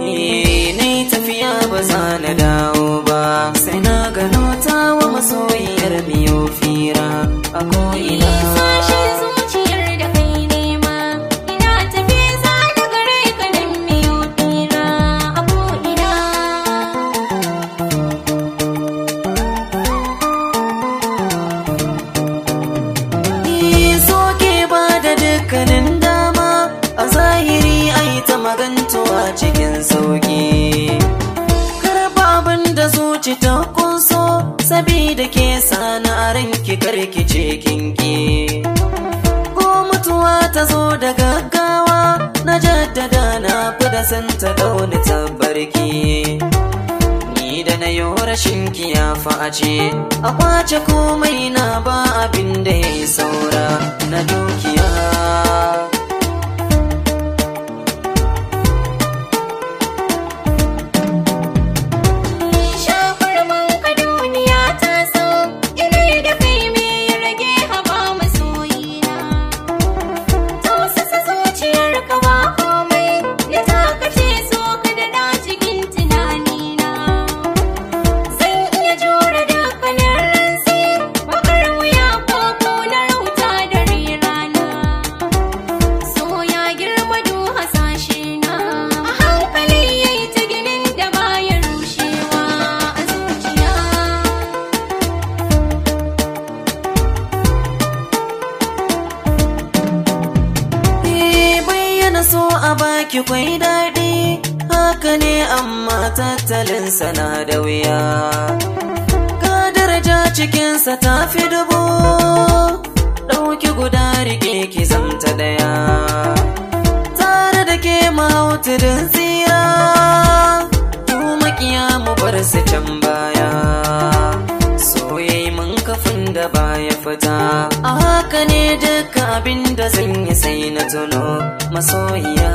Ni tafiya ba za na dawo ba, sai na gano ta wa masoyiyar miyo fira a ko'ina. Sashen zuciyar da kai nema, ina tafi za na gare ka nan miyo fira a ko'ina. So ke ba da dukkanin dama, a zahiri ai ta magantuwa cikin sauki. Karba da zuci ta kunso, sabida ke sana a ranki karkice kinki. Ko mutuwa ta zo da gaggawa, na jaddada na fi da santa ɗauni tabbarki. Ni da na yi rashin kiyafa a ce, a kwace komai na ba abin da ya yi saura na dukiya. So a baki kwai daɗi, haka ne amma tattalin sana da wuya. Ka daraja cikinsa ta fi dubu, ɗauki guda rike ki zamta ɗaya. Tare da ke mahautirin tsira, tu makiya mu bar su can baya. Soyayi mun kafin da baya fita, a haka ne duka abin da zan yi sai na tuno masoyiya.